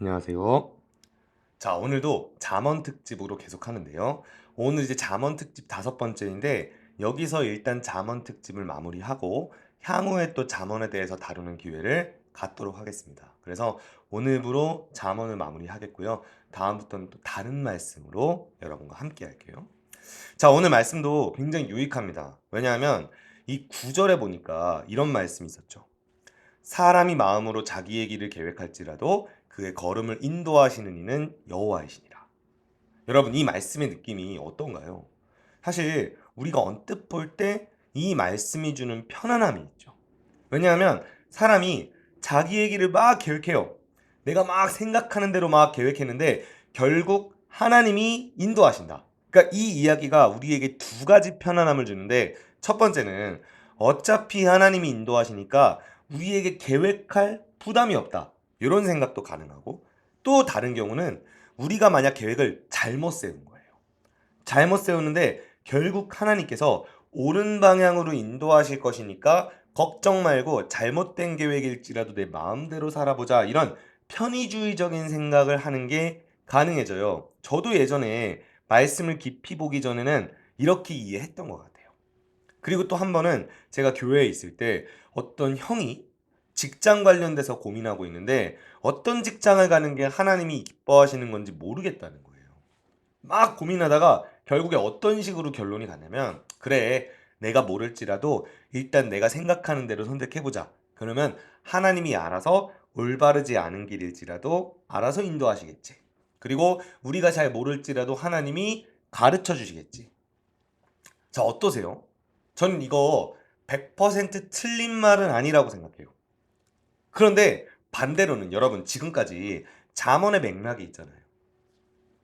안녕하세요. 자, 오늘도 잠언 특집으로 계속 하는데요. 오늘 이제 잠언 특집 5번째인데 여기서 일단 잠언 특집을 마무리하고 향후에 또 잠언에 대해서 다루는 기회를 갖도록 하겠습니다. 그래서 오늘부로 잠언을 마무리하겠고요. 다음부터는 또 다른 말씀으로 여러분과 함께 할게요. 자, 오늘 말씀도 굉장히 유익합니다. 왜냐하면 이 9절에 보니까 이런 말씀이 있었죠. 사람이 마음으로 자기의 길을 계획할지라도 그의 걸음을 인도하시는 이는 여호와이시니라. 여러분, 이 말씀의 느낌이 어떤가요? 사실 우리가 언뜻 볼 때 이 말씀이 주는 편안함이 있죠. 왜냐하면 사람이 자기의 길을 막 계획해요. 내가 막 생각하는 대로 막 계획했는데 결국 하나님이 인도하신다. 그러니까 이 이야기가 우리에게 두 가지 편안함을 주는데, 첫 번째는 어차피 하나님이 인도하시니까 우리에게 계획할 부담이 없다, 이런 생각도 가능하고, 또 다른 경우는 우리가 만약 계획을 잘못 세운 거예요. 잘못 세우는데 결국 하나님께서 옳은 방향으로 인도하실 것이니까 걱정 말고 잘못된 계획일지라도 내 마음대로 살아보자, 이런 편의주의적인 생각을 하는 게 가능해져요. 저도 예전에 말씀을 깊이 보기 전에는 이렇게 이해했던 것 같아요. 그리고 또 한 번은 제가 교회에 있을 때 어떤 형이 직장 관련돼서 고민하고 있는데 어떤 직장을 가는 게 하나님이 기뻐하시는 건지 모르겠다는 거예요. 막 고민하다가 결국에 어떤 식으로 결론이 갔냐면, 그래, 내가 모를지라도 일단 내가 생각하는 대로 선택해보자. 그러면 하나님이 알아서 올바르지 않은 길일지라도 알아서 인도하시겠지. 그리고 우리가 잘 모를지라도 하나님이 가르쳐 주시겠지. 자, 어떠세요? 저는 이거 100% 틀린 말은 아니라고 생각해요. 그런데 반대로는 여러분, 지금까지 잠언의 맥락이 있잖아요.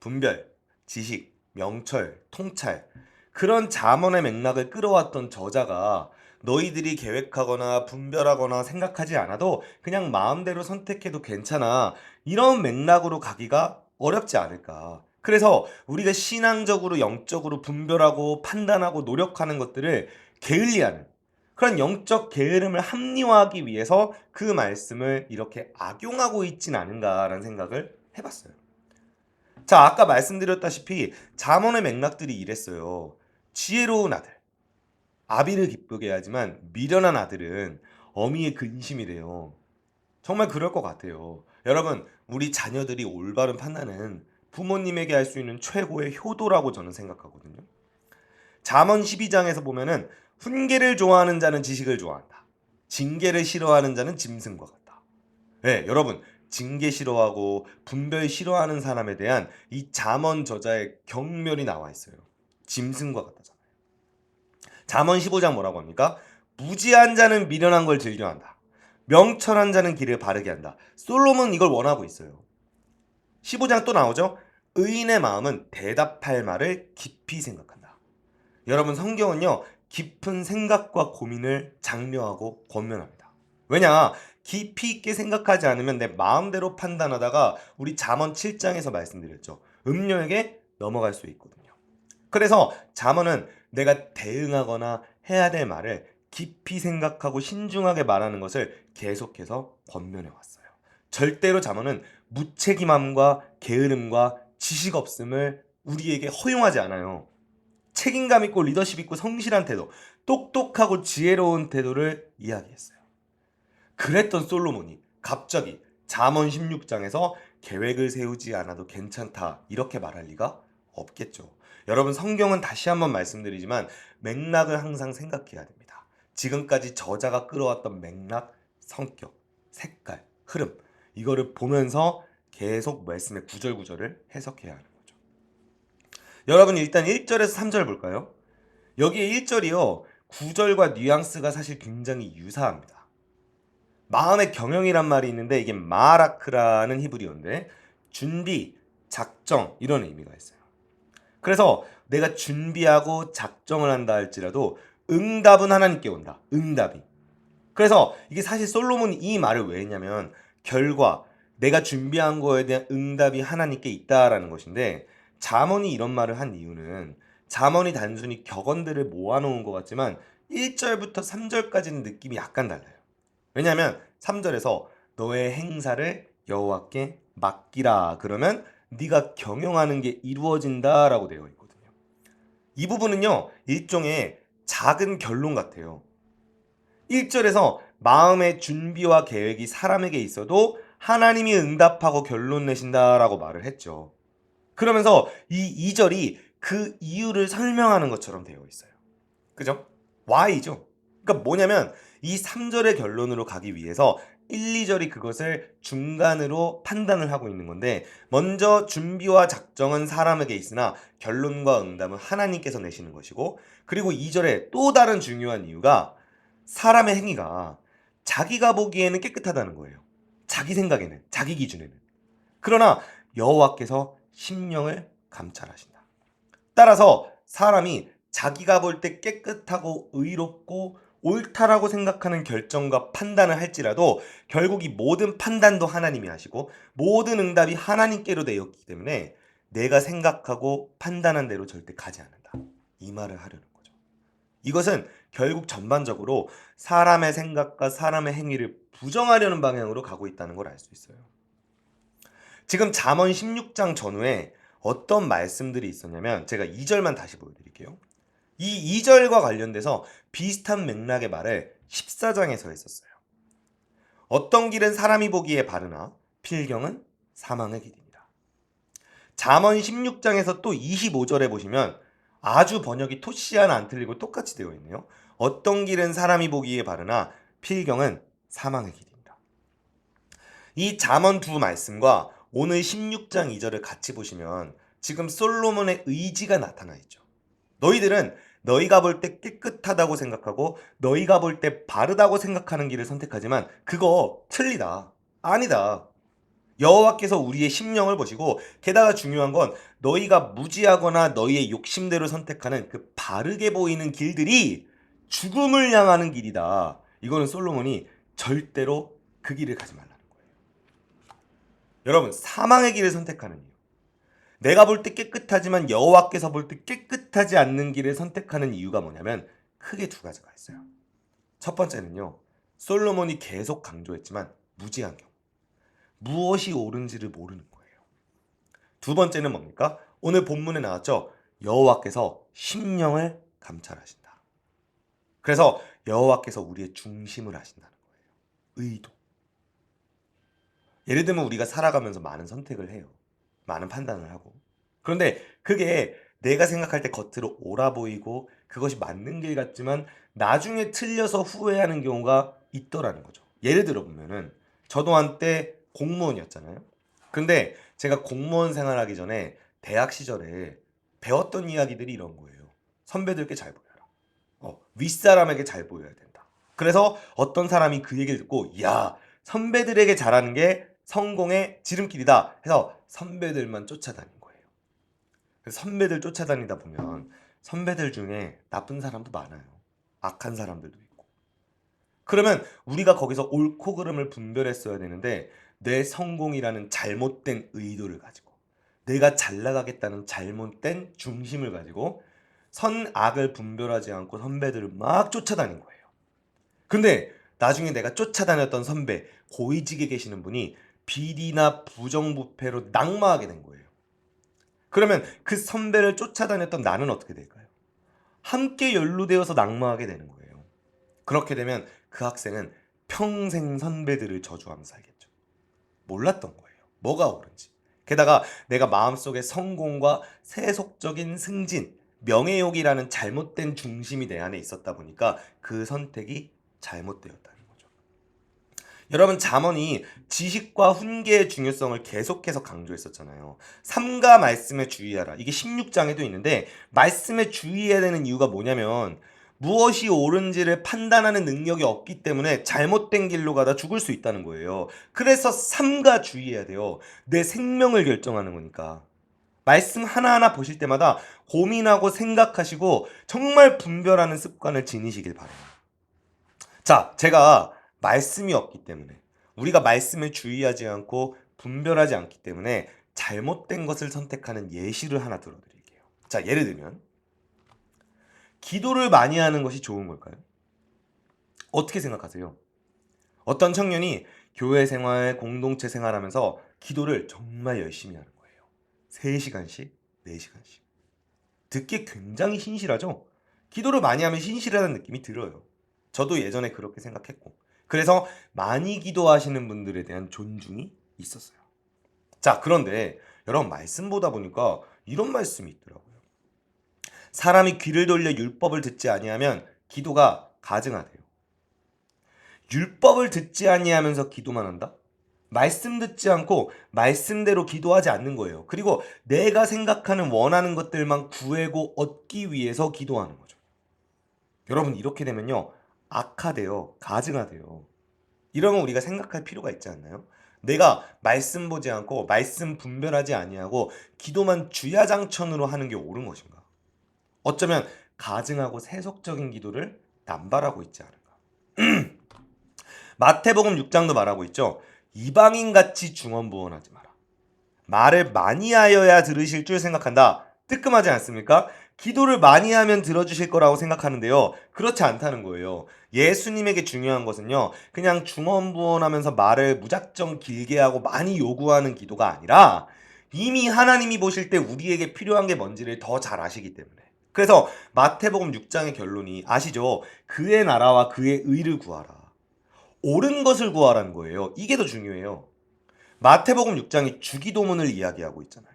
분별, 지식, 명철, 통찰, 그런 잠언의 맥락을 끌어왔던 저자가 너희들이 계획하거나 분별하거나 생각하지 않아도 그냥 마음대로 선택해도 괜찮아, 이런 맥락으로 가기가 어렵지 않을까. 그래서 우리가 신앙적으로 영적으로 분별하고 판단하고 노력하는 것들을 게을리하는 그런 영적 게으름을 합리화하기 위해서 그 말씀을 이렇게 악용하고 있진 않은가라는 생각을 해봤어요. 자, 아까 말씀드렸다시피 잠언의 맥락들이 이랬어요. 지혜로운 아들, 아비를 기쁘게 하지만 미련한 아들은 어미의 근심이래요. 정말 그럴 것 같아요. 여러분, 우리 자녀들이 올바른 판단은 부모님에게 할 수 있는 최고의 효도라고 저는 생각하거든요. 잠언 12장에서 보면은 훈계를 좋아하는 자는 지식을 좋아한다. 징계를 싫어하는 자는 짐승과 같다. 네, 여러분, 징계 싫어하고 분별 싫어하는 사람에 대한 이 잠언 저자의 경멸이 나와 있어요. 짐승과 같다잖아요. 잠언 15장 뭐라고 합니까? 무지한 자는 미련한 걸 즐겨한다. 명철한 자는 길을 바르게 한다. 솔로몬 이걸 원하고 있어요. 15장 또 나오죠? 의인의 마음은 대답할 말을 깊이 생각한다. 여러분, 성경은요, 깊은 생각과 고민을 장려하고 권면합니다. 왜냐? 깊이 있게 생각하지 않으면 내 마음대로 판단하다가 우리 잠언 7장에서 말씀드렸죠. 음료에게 넘어갈 수 있거든요. 그래서 잠언은 내가 대응하거나 해야 될 말을 깊이 생각하고 신중하게 말하는 것을 계속해서 권면해 왔어요. 절대로 잠언은 무책임함과 게으름과 지식 없음을 우리에게 허용하지 않아요. 책임감 있고 리더십 있고 성실한 태도, 똑똑하고 지혜로운 태도를 이야기했어요. 그랬던 솔로몬이 갑자기 잠언 16장에서 계획을 세우지 않아도 괜찮다, 이렇게 말할 리가 없겠죠. 여러분, 성경은 다시 한번 말씀드리지만 맥락을 항상 생각해야 됩니다. 지금까지 저자가 끌어왔던 맥락, 성격, 색깔, 흐름, 이거를 보면서 계속 말씀의 구절구절을 해석해야 하는 거죠. 여러분, 일단 1절에서 3절 볼까요? 여기에 1절이요, 9절과 뉘앙스가 사실 굉장히 유사합니다. 마음의 경영이란 말이 있는데 이게 마라크라는 히브리어인데 준비, 작정, 이런 의미가 있어요. 그래서 내가 준비하고 작정을 한다 할지라도 응답은 하나님께 온다. 응답이. 그래서 이게 사실 솔로몬이 이 말을 왜 했냐면 결과, 내가 준비한 거에 대한 응답이 하나님께 있다라는 것인데, 잠언이 이런 말을 한 이유는 잠언이 단순히 격언들을 모아놓은 것 같지만 1절부터 3절까지는 느낌이 약간 달라요. 왜냐하면 3절에서 너의 행사를 여호와께 맡기라. 그러면 네가 경영하는 게 이루어진다라고 되어 있거든요. 이 부분은요, 일종의 작은 결론 같아요. 1절에서 마음의 준비와 계획이 사람에게 있어도 하나님이 응답하고 결론 내신다라고 말을 했죠. 그러면서 이 2절이 그 이유를 설명하는 것처럼 되어 있어요. 그죠? Why죠. 그러니까 뭐냐면 이 3절의 결론으로 가기 위해서 1, 2절이 그것을 중간으로 판단을 하고 있는 건데, 먼저 준비와 작정은 사람에게 있으나 결론과 응답은 하나님께서 내시는 것이고, 그리고 2절에 또 다른 중요한 이유가 사람의 행위가 자기가 보기에는 깨끗하다는 거예요. 자기 생각에는, 자기 기준에는. 그러나 여호와께서 심령을 감찰하신다. 따라서 사람이 자기가 볼 때 깨끗하고 의롭고 옳다라고 생각하는 결정과 판단을 할지라도 결국 이 모든 판단도 하나님이 하시고 모든 응답이 하나님께로 되었기 때문에 내가 생각하고 판단한 대로 절대 가지 않는다. 이 말을 하려는 거죠. 이것은 결국 전반적으로 사람의 생각과 사람의 행위를 부정하려는 방향으로 가고 있다는 걸 알 수 있어요. 지금 잠언 16장 전후에 어떤 말씀들이 있었냐면, 제가 2절만 다시 보여드릴게요. 이 2절과 관련돼서 비슷한 맥락의 말을 14장에서 했었어요. 어떤 길은 사람이 보기에 바르나 필경은 사망의 길입니다. 잠언 16장에서 또 25절에 보시면 아주 번역이 토시 하나 안 틀리고 똑같이 되어 있네요. 어떤 길은 사람이 보기에 바르나 필경은 사망의 길입니다. 이 잠언 두 말씀과 오늘 16장 2절을 같이 보시면 지금 솔로몬의 의지가 나타나 있죠. 너희들은 너희가 볼 때 깨끗하다고 생각하고 너희가 볼 때 바르다고 생각하는 길을 선택하지만 그거 틀리다. 아니다. 여호와께서 우리의 심령을 보시고, 게다가 중요한 건 너희가 무지하거나 너희의 욕심대로 선택하는 그 바르게 보이는 길들이 죽음을 향하는 길이다. 이거는 솔로몬이 절대로 그 길을 가지 말라는 거예요. 여러분, 사망의 길을 선택하는 이유, 내가 볼 때 깨끗하지만 여호와께서 볼 때 깨끗하지 않는 길을 선택하는 이유가 뭐냐면 크게 두 가지가 있어요. 첫 번째는요, 솔로몬이 계속 강조했지만 무지한 경우, 무엇이 옳은지를 모르는 거예요. 두 번째는 뭡니까? 오늘 본문에 나왔죠. 여호와께서 심령을 감찰하신다. 그래서 여호와께서 우리의 중심을 하신다는 거예요. 의도. 예를 들면 우리가 살아가면서 많은 선택을 해요. 많은 판단을 하고. 그런데 그게 내가 생각할 때 겉으로 옳아 보이고 그것이 맞는 길 같지만 나중에 틀려서 후회하는 경우가 있더라는 거죠. 예를 들어 보면은 저도 한때 공무원이었잖아요. 근데 제가 공무원 생활하기 전에 대학 시절에 배웠던 이야기들이 이런 거예요. 선배들께 잘 보여라. 윗사람에게 잘 보여야 된다. 그래서 어떤 사람이 그 얘기를 듣고, 야, 선배들에게 잘하는 게 성공의 지름길이다 해서 선배들만 쫓아다닌 거예요. 그래서 선배들 쫓아다니다 보면 선배들 중에 나쁜 사람도 많아요. 악한 사람들도 있고. 그러면 우리가 거기서 옳고 그름을 분별했어야 되는데 내 성공이라는 잘못된 의도를 가지고, 내가 잘 나가겠다는 잘못된 중심을 가지고 선악을 분별하지 않고 선배들을 막 쫓아다닌 거예요. 근데 나중에 내가 쫓아다녔던 선배, 고위직에 계시는 분이 비리나 부정부패로 낙마하게 된 거예요. 그러면 그 선배를 쫓아다녔던 나는 어떻게 될까요? 함께 연루되어서 낙마하게 되는 거예요. 그렇게 되면 그 학생은 평생 선배들을 저주하면서 살겠죠. 몰랐던 거예요. 뭐가 옳은지. 게다가 내가 마음속에 성공과 세속적인 승진, 명예욕이라는 잘못된 중심이 내 안에 있었다 보니까 그 선택이 잘못되었다는 거죠. 여러분, 잠언이 지식과 훈계의 중요성을 계속해서 강조했었잖아요. 삼가 말씀에 주의하라. 이게 16장에도 있는데, 말씀에 주의해야 되는 이유가 뭐냐면 무엇이 옳은지를 판단하는 능력이 없기 때문에 잘못된 길로 가다 죽을 수 있다는 거예요. 그래서 삼가 주의해야 돼요. 내 생명을 결정하는 거니까. 말씀 하나하나 보실 때마다 고민하고 생각하시고 정말 분별하는 습관을 지니시길 바라요. 자, 제가 말씀이 없기 때문에, 우리가 말씀에 주의하지 않고 분별하지 않기 때문에 잘못된 것을 선택하는 예시를 하나 들어드릴게요. 자, 예를 들면 기도를 많이 하는 것이 좋은 걸까요? 어떻게 생각하세요? 어떤 청년이 교회 생활, 공동체 생활하면서 기도를 정말 열심히 하는 거예요. 3시간씩, 4시간씩. 듣기에 굉장히 신실하죠? 기도를 많이 하면 신실하다는 느낌이 들어요. 저도 예전에 그렇게 생각했고. 그래서 많이 기도하시는 분들에 대한 존중이 있었어요. 자, 그런데 여러분 말씀 보다 보니까 이런 말씀이 있더라고요. 사람이 귀를 돌려 율법을 듣지 아니하면 기도가 가증하대요. 율법을 듣지 아니하면서 기도만 한다? 말씀 듣지 않고 말씀대로 기도하지 않는 거예요. 그리고 내가 생각하는 원하는 것들만 구하고 얻기 위해서 기도하는 거죠. 여러분 이렇게 되면요. 악화돼요. 가증하돼요. 이러면 우리가 생각할 필요가 있지 않나요? 내가 말씀 보지 않고 말씀 분별하지 아니하고 기도만 주야장천으로 하는 게 옳은 것인가? 어쩌면 가증하고 세속적인 기도를 남발하고 있지 않은가? 마태복음 6장도 말하고 있죠. 이방인같이 중언부언하지 마라. 말을 많이 하여야 들으실 줄 생각한다. 뜨끔하지 않습니까? 기도를 많이 하면 들어주실 거라고 생각하는데요. 그렇지 않다는 거예요. 예수님에게 중요한 것은요. 그냥 중언부언하면서 말을 무작정 길게 하고 많이 요구하는 기도가 아니라 이미 하나님이 보실 때 우리에게 필요한 게 뭔지를 더 잘 아시기 때문에. 그래서 마태복음 6장의 결론이 아시죠? 그의 나라와 그의 의를 구하라. 옳은 것을 구하라는 거예요. 이게 더 중요해요. 마태복음 6장이 주기도문을 이야기하고 있잖아요.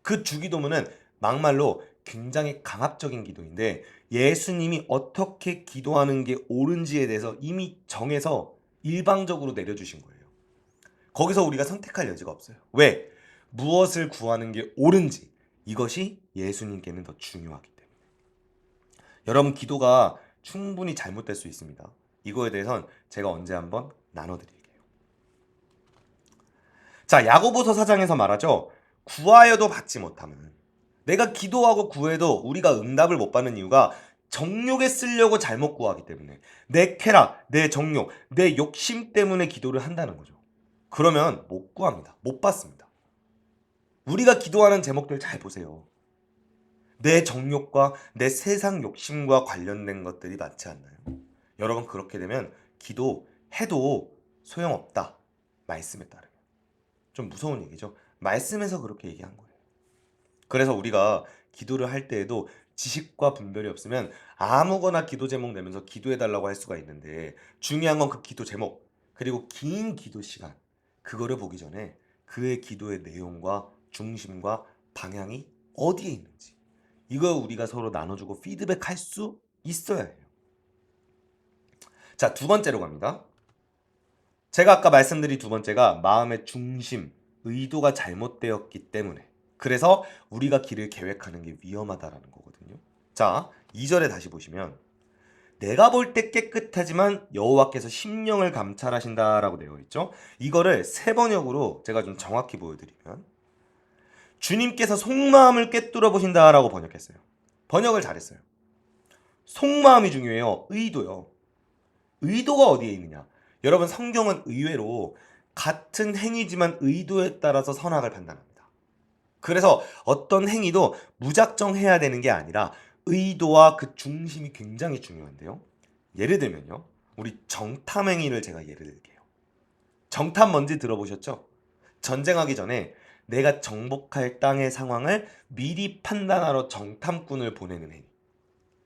그 주기도문은 막말로 굉장히 강압적인 기도인데 예수님이 어떻게 기도하는 게 옳은지에 대해서 이미 정해서 일방적으로 내려주신 거예요. 거기서 우리가 선택할 여지가 없어요. 왜? 무엇을 구하는 게 옳은지 이것이 예수님께는 더 중요하기 때문에. 여러분 기도가 충분히 잘못될 수 있습니다. 이거에 대해선 제가 언제 한번 나눠드릴게요. 자, 야고보서 4장에서 말하죠. 구하여도 받지 못하면 내가 기도하고 구해도 우리가 응답을 못 받는 이유가 정욕에 쓰려고 잘못 구하기 때문에 내 쾌락, 내 정욕, 내 욕심 때문에 기도를 한다는 거죠. 그러면 못 구합니다. 못 받습니다. 우리가 기도하는 제목들 잘 보세요. 내 정욕과 내 세상 욕심과 관련된 것들이 많지 않나요? 여러분 그렇게 되면 기도해도 소용없다. 말씀에 따르면. 좀 무서운 얘기죠. 말씀에서 그렇게 얘기한 거예요. 그래서 우리가 기도를 할 때에도 지식과 분별이 없으면 아무거나 기도 제목 내면서 기도해달라고 할 수가 있는데 중요한 건 그 기도 제목 그리고 긴 기도 시간 그거를 보기 전에 그의 기도의 내용과 중심과 방향이 어디에 있는지 이거 우리가 서로 나눠주고 피드백할 수 있어야 해요. 자, 두 번째로 갑니다. 제가 아까 말씀드린 두 번째가 마음의 중심, 의도가 잘못되었기 때문에 그래서 우리가 길을 계획하는 게 위험하다라는 거거든요. 자, 2절에 다시 보시면 내가 볼 때 깨끗하지만 여호와께서 심령을 감찰하신다라고 되어 있죠. 이거를 세 번역으로 제가 좀 정확히 보여드리면 주님께서 속마음을 꿰뚫어 보신다라고 번역했어요. 번역을 잘했어요. 속마음이 중요해요. 의도요. 의도가 어디에 있느냐? 여러분 성경은 의외로 같은 행위지만 의도에 따라서 선악을 판단합니다. 그래서 어떤 행위도 무작정 해야 되는 게 아니라 의도와 그 중심이 굉장히 중요한데요. 예를 들면요. 우리 정탐 행위를 제가 예를 들게요. 정탐 뭔지 들어보셨죠? 전쟁하기 전에 내가 정복할 땅의 상황을 미리 판단하러 정탐꾼을 보내는 행위.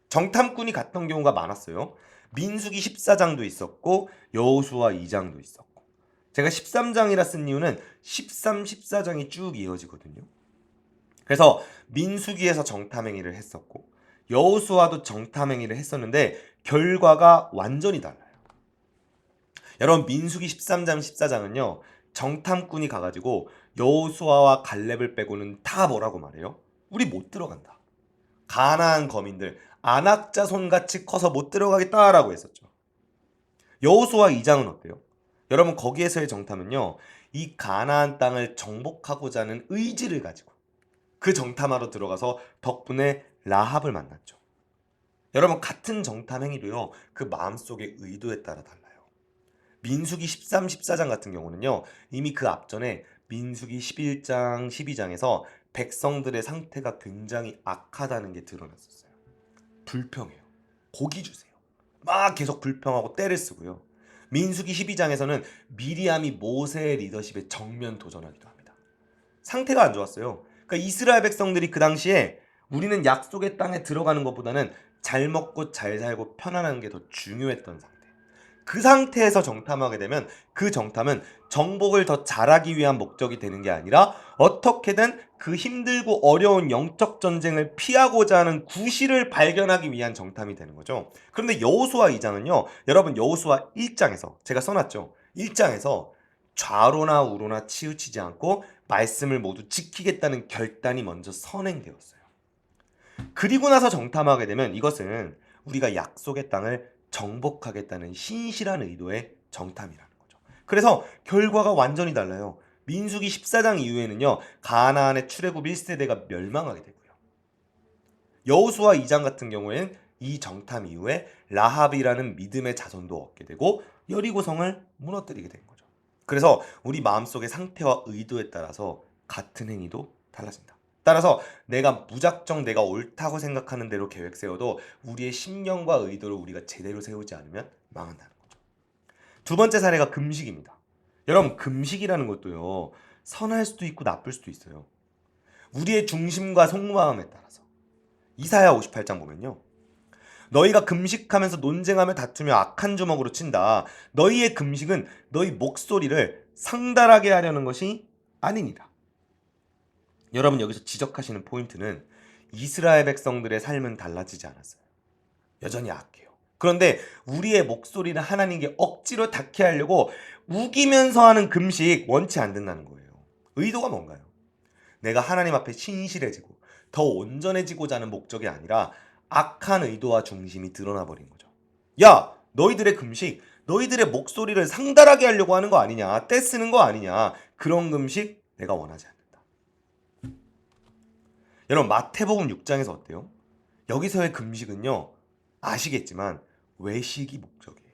정탐꾼이 갔던 경우가 많았어요. 민수기 14장도 있었고 여호수아 2장도 있었고 제가 13장이라 쓴 이유는 13, 14장이 쭉 이어지거든요. 그래서 민수기에서 정탐행위를 했었고 여호수아도 정탐행위를 했었는데 결과가 완전히 달라요. 여러분 민수기 13장, 14장은요. 정탐꾼이 가가지고 여호수아와 갈렙을 빼고는 다 뭐라고 말해요? 우리 못 들어간다. 가나안 거민들 안악자손같이 커서 못 들어가겠다라고 했었죠. 여호수아 2장은 어때요? 여러분 거기에서의 정탐은요. 이 가나안 땅을 정복하고자 하는 의지를 가지고 그 정탐하러 들어가서 덕분에 라합을 만났죠. 여러분 같은 정탐 행위도요. 그 마음속의 의도에 따라 달라요. 민수기 13, 14장 같은 경우는요. 이미 그 앞전에 민수기 11장, 12장에서 백성들의 상태가 굉장히 악하다는 게 드러났었어요. 불평해요. 고기 주세요. 막 계속 불평하고 떼를 쓰고요. 민수기 12장에서는 미리암이 모세의 리더십에 정면 도전하기도 합니다. 상태가 안 좋았어요. 그러니까 이스라엘 백성들이 그 당시에 우리는 약속의 땅에 들어가는 것보다는 잘 먹고 잘 살고 편안한 게 더 중요했던 상태. 그 상태에서 정탐하게 되면 그 정탐은 정복을 더 잘하기 위한 목적이 되는 게 아니라 어떻게든 그 힘들고 어려운 영적 전쟁을 피하고자 하는 구실을 발견하기 위한 정탐이 되는 거죠. 그런데 여호수아 2장은요. 여러분 여호수아 1장에서 제가 써놨죠. 1장에서 좌로나 우로나 치우치지 않고 말씀을 모두 지키겠다는 결단이 먼저 선행되었어요. 그리고 나서 정탐하게 되면 이것은 우리가 약속의 땅을 정복하겠다는 신실한 의도의 정탐이라는 거죠. 그래서 결과가 완전히 달라요. 민수기 14장 이후에는요. 가나안의 출애굽 1세대가 멸망하게 되고요. 여호수아 2장 같은 경우에는 이 정탐 이후에 라합이라는 믿음의 자손도 얻게 되고 여리고성을 무너뜨리게 된 거죠. 그래서 우리 마음속의 상태와 의도에 따라서 같은 행위도 달라진다. 따라서 내가 무작정 내가 옳다고 생각하는 대로 계획 세워도 우리의 심령과 의도를 우리가 제대로 세우지 않으면 망한다는 거죠. 두 번째 사례가 금식입니다. 여러분 금식이라는 것도요. 선할 수도 있고 나쁠 수도 있어요. 우리의 중심과 속마음에 따라서. 이사야 58장 보면요. 너희가 금식하면서 논쟁하며 다투며 악한 주먹으로 친다. 너희의 금식은 너희 목소리를 상달하게 하려는 것이 아니니라. 여러분 여기서 지적하시는 포인트는 이스라엘 백성들의 삶은 달라지지 않았어요. 여전히 악해요. 그런데 우리의 목소리를 하나님께 억지로 닿게 하려고 우기면서 하는 금식 원치 않는다는 거예요. 의도가 뭔가요? 내가 하나님 앞에 신실해지고 더 온전해지고자 하는 목적이 아니라 악한 의도와 중심이 드러나 버린 거죠. 야, 너희들의 금식, 너희들의 목소리를 상달하게 하려고 하는 거 아니냐, 떼쓰는 거 아니냐, 그런 금식 내가 원하지 않는다. 여러분 마태복음 6장에서 어때요? 여기서의 금식은요, 아시겠지만 외식이 목적이에요.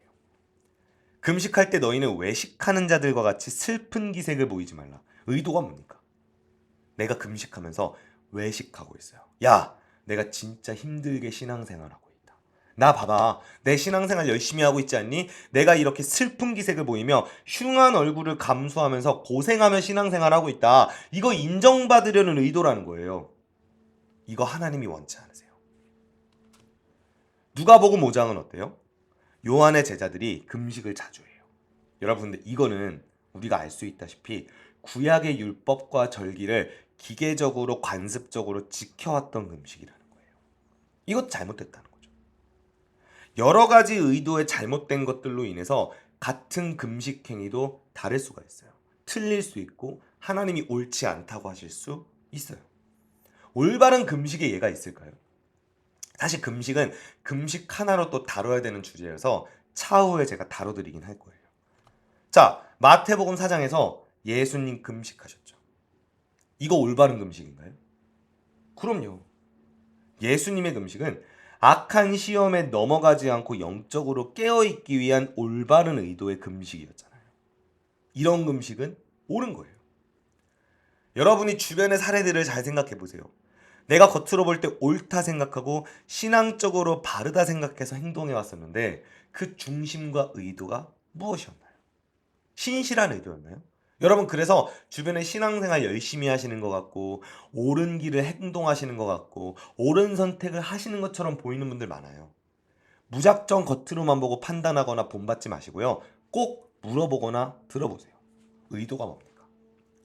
금식할 때 너희는 외식하는 자들과 같이 슬픈 기색을 보이지 말라. 의도가 뭡니까? 내가 금식하면서 외식하고 있어요. 야, 내가 진짜 힘들게 신앙생활하고 있다. 나 봐봐. 내 신앙생활 열심히 하고 있지 않니? 내가 이렇게 슬픈 기색을 보이며 흉한 얼굴을 감수하면서 고생하며 신앙생활하고 있다. 이거 인정받으려는 의도라는 거예요. 이거 하나님이 원치 않으세요. 누가복음 5장은 어때요? 요한의 제자들이 금식을 자주 해요. 여러분 근데 이거는 우리가 알 수 있다시피 구약의 율법과 절기를 기계적으로 관습적으로 지켜왔던 금식이라는 거예요. 이것 잘못됐다는 거죠. 여러 가지 의도의 잘못된 것들로 인해서 같은 금식 행위도 다를 수가 있어요. 틀릴 수 있고 하나님이 옳지 않다고 하실 수 있어요. 올바른 금식의 예가 있을까요? 사실 금식은 금식 하나로 또 다뤄야 되는 주제여서 차후에 제가 다뤄드리긴 할 거예요. 자, 마태복음 4장에서 예수님 금식하셨죠. 이거 올바른 금식인가요? 그럼요. 예수님의 금식은 악한 시험에 넘어가지 않고 영적으로 깨어있기 위한 올바른 의도의 금식이었잖아요. 이런 금식은 옳은 거예요. 여러분이 주변의 사례들을 잘 생각해 보세요. 내가 겉으로 볼 때 옳다 생각하고 신앙적으로 바르다 생각해서 행동해 왔었는데 그 중심과 의도가 무엇이었나요? 신실한 의도였나요? 여러분 그래서 주변에 신앙생활 열심히 하시는 것 같고 옳은 길을 행동하시는 것 같고 옳은 선택을 하시는 것처럼 보이는 분들 많아요. 무작정 겉으로만 보고 판단하거나 본받지 마시고요. 꼭 물어보거나 들어보세요. 의도가 뭡니까?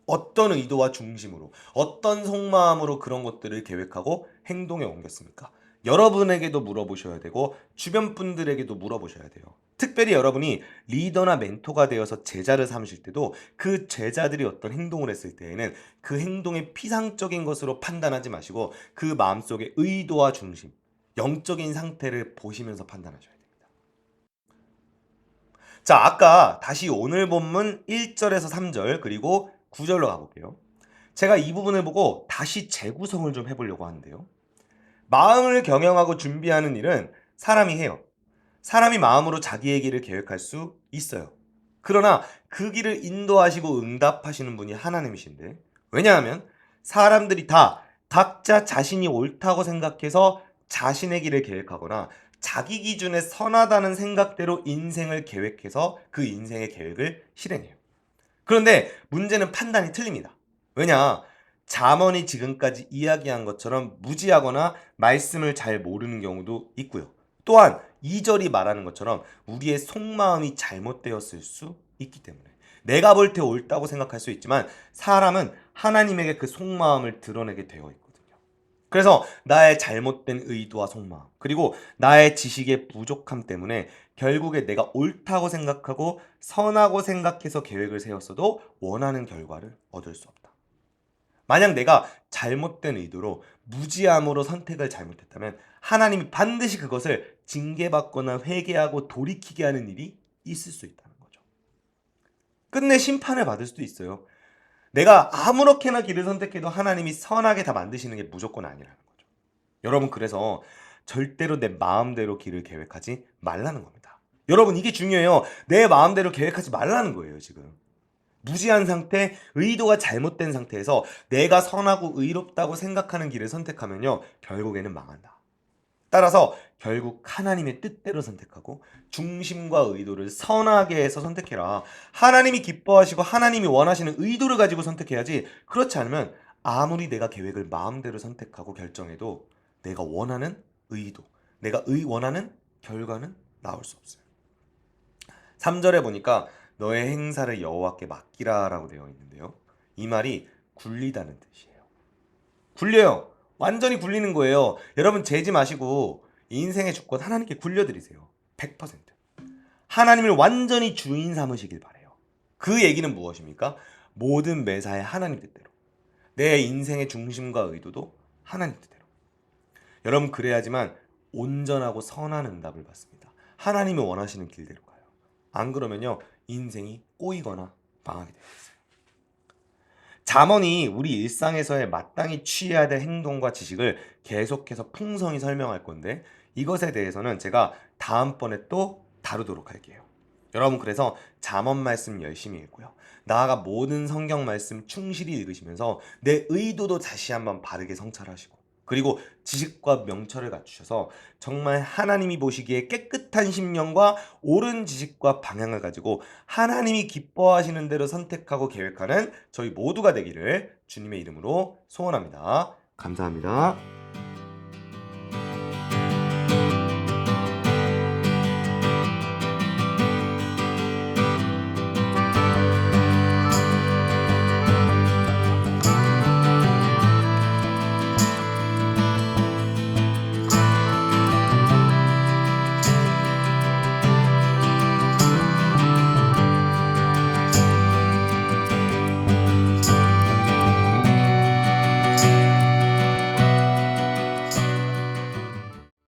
어떤 의도와 중심으로 어떤 속마음으로 그런 것들을 계획하고 행동에 옮겼습니까? 여러분에게도 물어보셔야 되고 주변 분들에게도 물어보셔야 돼요. 특별히 여러분이 리더나 멘토가 되어서 제자를 삼으실 때도 그 제자들이 어떤 행동을 했을 때에는 그 행동의 피상적인 것으로 판단하지 마시고 그 마음속의 의도와 중심, 영적인 상태를 보시면서 판단하셔야 됩니다. 자, 아까 다시 오늘 본문 1절에서 3절 그리고 9절로 가볼게요. 제가 이 부분을 보고 다시 재구성을 좀 해보려고 하는데요. 마음을 경영하고 준비하는 일은 사람이 해요. 사람이 마음으로 자기의 길을 계획할 수 있어요. 그러나 그 길을 인도하시고 응답하시는 분이 하나님이신데, 왜냐하면 사람들이 다 각자 자신이 옳다고 생각해서 자신의 길을 계획하거나 자기 기준에 선하다는 생각대로 인생을 계획해서 그 인생의 계획을 실행해요. 그런데 문제는 판단이 틀립니다. 왜냐? 잠언이 지금까지 이야기한 것처럼 무지하거나 말씀을 잘 모르는 경우도 있고요. 또한 2절이 말하는 것처럼 우리의 속마음이 잘못되었을 수 있기 때문에 내가 볼 때 옳다고 생각할 수 있지만 사람은 하나님에게 그 속마음을 드러내게 되어 있거든요. 그래서 나의 잘못된 의도와 속마음, 그리고 나의 지식의 부족함 때문에 결국에 내가 옳다고 생각하고 선하고 생각해서 계획을 세웠어도 원하는 결과를 얻을 수 없다. 만약 내가 잘못된 의도로 무지함으로 선택을 잘못했다면 하나님이 반드시 그것을 징계받거나 회개하고 돌이키게 하는 일이 있을 수 있다는 거죠. 끝내 심판을 받을 수도 있어요. 내가 아무렇게나 길을 선택해도 하나님이 선하게 다 만드시는 게 무조건 아니라는 거죠. 여러분, 그래서 절대로 내 마음대로 길을 계획하지 말라는 겁니다. 여러분, 이게 중요해요. 내 마음대로 계획하지 말라는 거예요, 지금. 무지한 상태, 의도가 잘못된 상태에서 내가 선하고 의롭다고 생각하는 길을 선택하면요, 결국에는 망한다. 따라서 결국 하나님의 뜻대로 선택하고 중심과 의도를 선하게 해서 선택해라. 하나님이 기뻐하시고 하나님이 원하시는 의도를 가지고 선택해야지, 그렇지 않으면 아무리 내가 계획을 마음대로 선택하고 결정해도 내가 원하는 의도, 내가 원하는 결과는 나올 수 없어요. 3절에 보니까 너의 행사를 여호와께 맡기라 라고 되어 있는데요. 이 말이 굴리다는 뜻이에요. 굴려요. 완전히 굴리는 거예요. 여러분, 재지 마시고 인생의 주권 하나님께 굴려드리세요. 100%. 하나님을 완전히 주인 삼으시길 바래요. 그 얘기는 무엇입니까? 모든 매사에 하나님 뜻대로. 내 인생의 중심과 의도도 하나님 뜻대로. 여러분, 그래야지만 온전하고 선한 응답을 받습니다. 하나님이 원하시는 길대로 가요. 안 그러면요, 인생이 꼬이거나 망하게 되겠어요. 잠언이 우리 일상에서의 마땅히 취해야 될 행동과 지식을 계속해서 풍성히 설명할 건데, 이것에 대해서는 제가 다음번에 또 다루도록 할게요. 여러분, 그래서 잠언 말씀 열심히 읽고요. 나아가 모든 성경 말씀 충실히 읽으시면서 내 의도도 다시 한번 바르게 성찰하시고, 그리고 지식과 명철을 갖추셔서 정말 하나님이 보시기에 깨끗한 심령과 옳은 지식과 방향을 가지고 하나님이 기뻐하시는 대로 선택하고 계획하는 저희 모두가 되기를 주님의 이름으로 소원합니다. 감사합니다.